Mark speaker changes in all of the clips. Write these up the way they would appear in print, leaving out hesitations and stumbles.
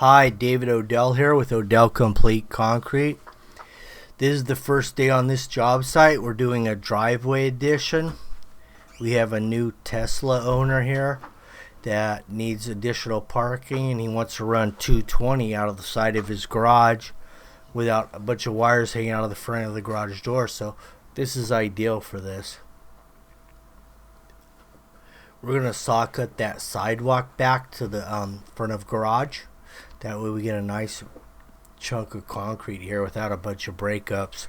Speaker 1: Hi, David Odell here with Odell Complete Concrete. This is the first day on this job site. We're doing a driveway addition. We have a new Tesla owner here that needs additional parking, and he wants to run 220 out of the side of his garage without a bunch of wires hanging out of the front of the garage door. So this is ideal for this. We're going to saw cut that sidewalk back to the front of garage. That way we get a nice chunk of concrete here without a bunch of breakups.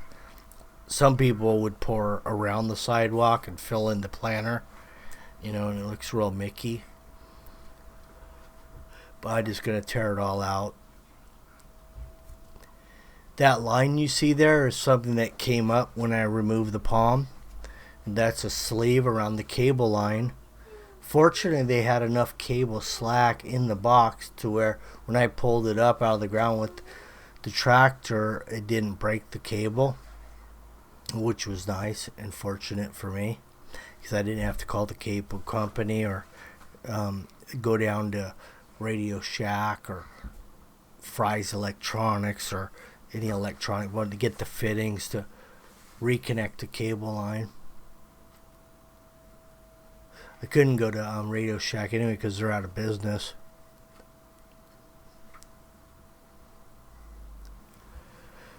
Speaker 1: Some people would pour around the sidewalk and fill in the planter, and it looks real Mickey. But I'm just going to tear it all out. That line you see there is something that came up when I removed the palm. And that's a sleeve around the cable line. Fortunately, they had enough cable slack in the box to where when I pulled it up out of the ground with the tractor, it didn't break the cable, which was nice and fortunate for me because I didn't have to call the cable company or go down to Radio Shack or Fry's Electronics or any electronic one to get the fittings to reconnect the cable line. I couldn't go to Radio Shack anyway because they're out of business.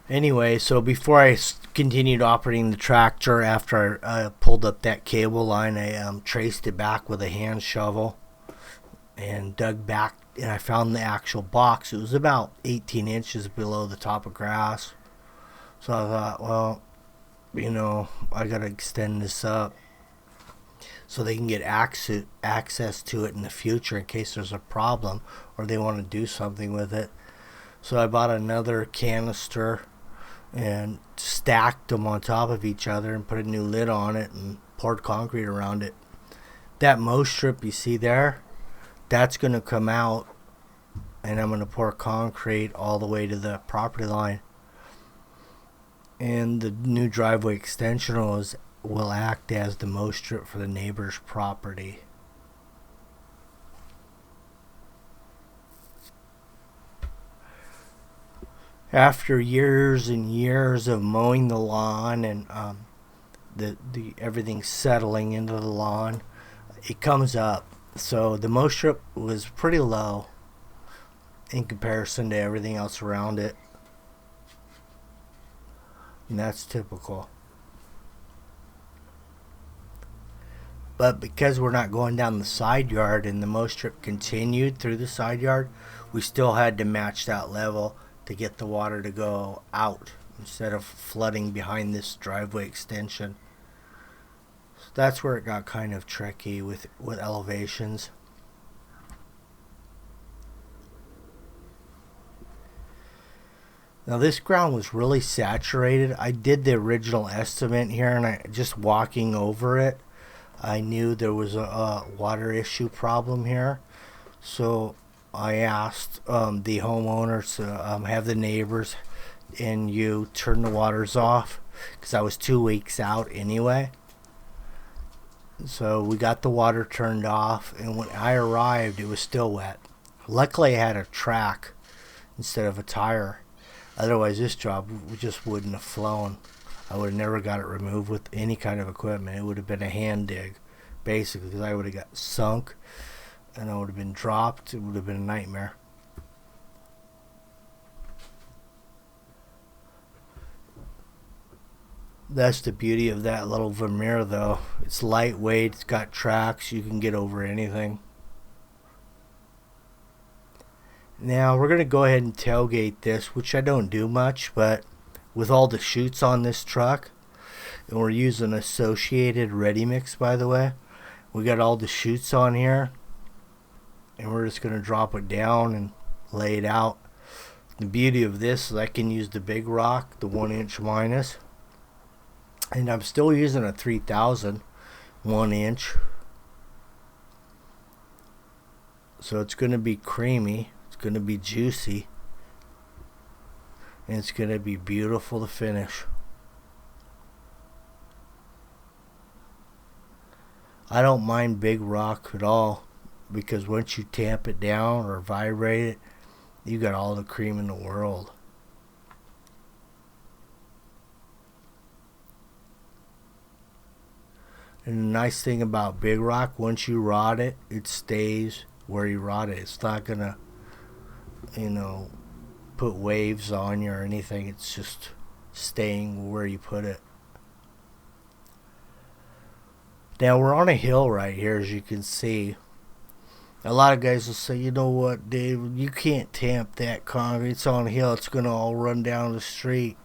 Speaker 1: Anyway, so before I continued operating the tractor, after I pulled up that cable line, I traced it back with a hand shovel and dug back, and I found the actual box. It was about 18 inches below the top of grass. So I thought, well, I got to extend this up so they can get access to it in the future in case there's a problem or they want to do something with it. So I bought another canister and stacked them on top of each other and put a new lid on it and poured concrete around it. That mow strip you see there, that's going to come out, and I'm going to pour concrete all the way to the property line. And the new driveway extension will act as the mow strip for the neighbor's property. After years and years of mowing the lawn and the everything settling into the lawn, it comes up. So the mow strip was pretty low in comparison to everything else around it, and that's typical. But because we're not going down the side yard and the mow strip continued through the side yard, we still had to match that level to get the water to go out instead of flooding behind this driveway extension. So that's where it got kind of tricky with elevations. Now this ground was really saturated. I did the original estimate here, and just walking over it, I knew there was a water issue problem here. So I asked the homeowners to have the neighbors and you turn the waters off because I was 2 weeks out anyway. So we got the water turned off, and when I arrived, it was still wet. Luckily, I had a track instead of a tire. Otherwise, this job just wouldn't have flown. I would have never got it removed with any kind of equipment. It would have been a hand dig, basically, because I would have got sunk and I would have been dropped. It would have been a nightmare. That's the beauty of that little Vermeer, though. It's lightweight, it's got tracks, you can get over anything. Now we're going to go ahead and tailgate this, which I don't do much, but with all the chutes on this truck, and we're using Associated Ready Mix, by the way. We got all the chutes on here, and we're just going to drop it down and lay it out. The beauty of this is I can use the big rock, the 1-inch minus, and I'm still using a 3000 1-inch. So it's going to be creamy, it's going to be juicy, and it's going to be beautiful to finish. I don't mind big rock at all because once you tamp it down or vibrate it, you got all the cream in the world. And the nice thing about Big Rock, once you rot it, it stays where you rot it. It's not gonna, you know, put waves on you or anything. It's just staying where you put it. Now we're on a hill right here, as you can see. A lot of guys will say, you know what, Dave, you can't tamp that concrete. It's on a hill. It's going to all run down the street.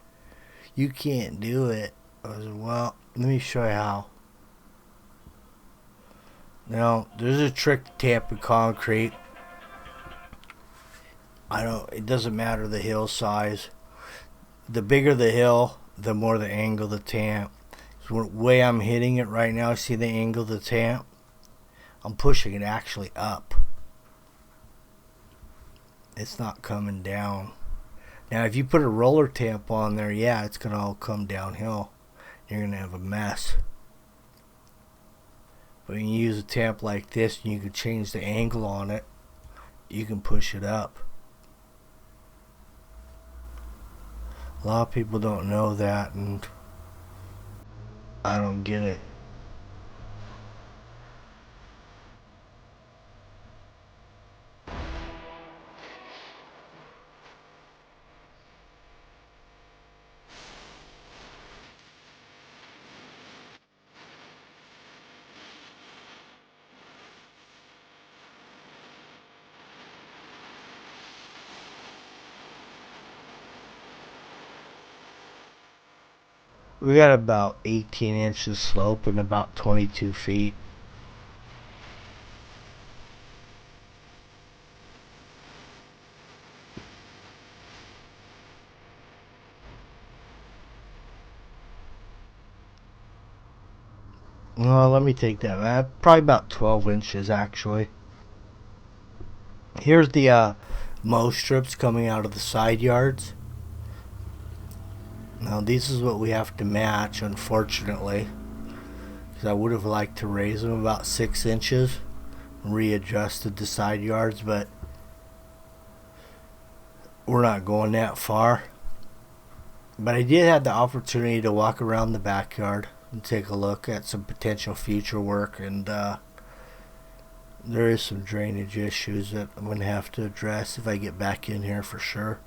Speaker 1: You can't do it. I said, well, let me show you how. Now, there's a trick to tamping concrete. It doesn't matter the hill size. The bigger the hill, the more the angle of the tamp. So the way I'm hitting it right now, see the angle of the tamp? I'm pushing it actually up. It's not coming down. Now, if you put a roller tamp on there, yeah, it's going to all come downhill. You're going to have a mess. But when you use a tamp like this, and you can change the angle on it, you can push it up. A lot of people don't know that, and I don't get it. We got about 18 inches slope and about 22 feet. Well, let me take that back. Probably about 12 inches actually. Here's the mow strips coming out of the side yards. Now this is what we have to match, unfortunately, because I would have liked to raise them about 6 inches, readjusted the side yards, but we're not going that far. But I did have the opportunity to walk around the backyard and take a look at some potential future work, and there is some drainage issues that I'm going to have to address if I get back in here for sure.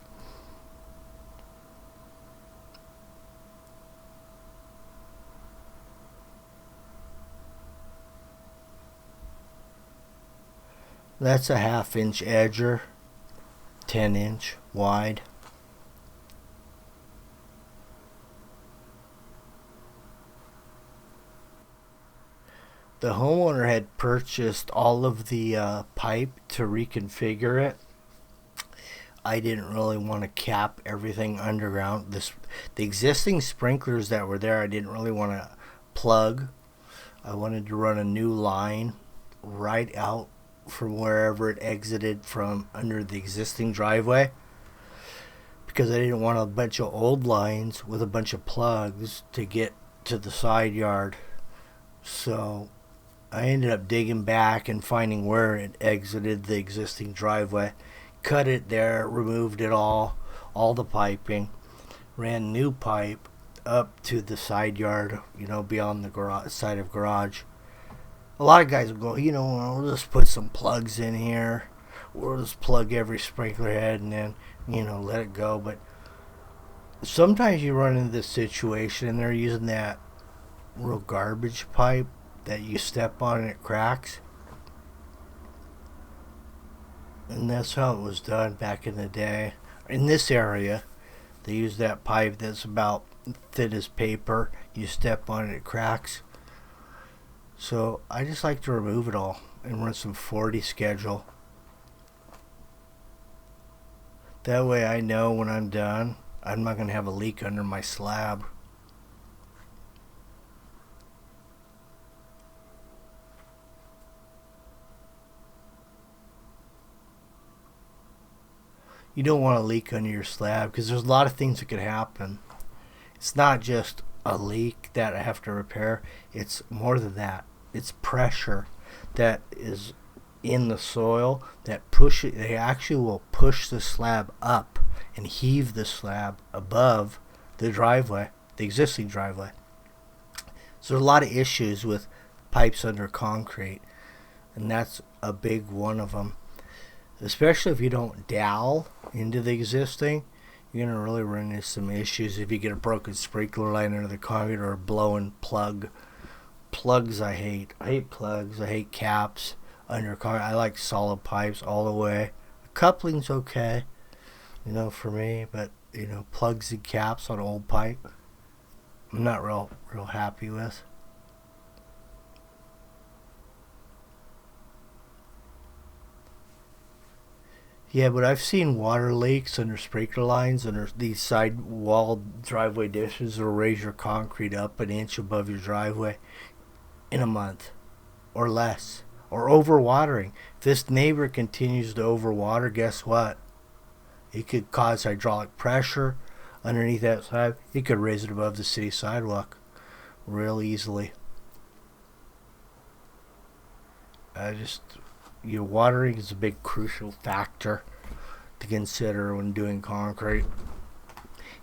Speaker 1: That's a 1/2 inch edger, 10 inch wide. The homeowner had purchased all of the pipe to reconfigure it. I didn't really want to cap everything underground. The existing sprinklers that were there, I didn't really want to plug. I wanted to run a new line right out from wherever it exited from under the existing driveway, because I didn't want a bunch of old lines with a bunch of plugs to get to the side yard. So I ended up digging back and finding where it exited the existing driveway, cut it there, removed it all the piping, ran new pipe up to the side yard, beyond the side of garage. A lot of guys will go, we'll just put some plugs in here. We'll just plug every sprinkler head and then, let it go. But sometimes you run into this situation and they're using that real garbage pipe that you step on and it cracks. And that's how it was done back in the day. In this area, they use that pipe that's about thin as paper. You step on it, it cracks. So I just like to remove it all and run some 40 schedule. That way I know when I'm done, I'm not going to have a leak under my slab. You don't want a leak under your slab because there's a lot of things that could happen. It's not just a leak that I have to repair. It's more than that. It's pressure that is in the soil that push it. They actually will push the slab up and heave the slab above the driveway, the existing driveway. So there's a lot of issues with pipes under concrete, and that's a big one of them. Especially if you don't dowel into the existing, you're going to really run into some issues if you get a broken sprinkler line under the concrete or a blowing plug. Plugs I hate. I hate plugs. I hate caps under concrete. I like solid pipes all the way. Coupling's okay, for me, but, plugs and caps on old pipe, I'm not real happy with. Yeah, but I've seen water leaks under sprinkler lines under these side wall driveway dishes that'll raise your concrete up an inch above your driveway in a month or less. Or overwatering. If this neighbor continues to overwater, guess what? It could cause hydraulic pressure underneath that slab. It could raise it above the city sidewalk real easily. Watering is a big crucial factor to consider when doing concrete.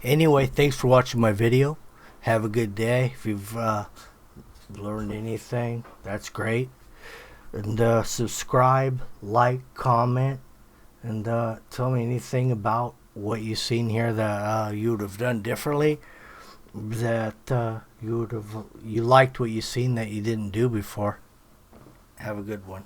Speaker 1: Anyway, thanks for watching my video. Have a good day. If you've learned anything, that's great. And subscribe, like, comment, and tell me anything about what you've seen here that you would have done differently, that you liked what you've seen that you didn't do before. Have a good one.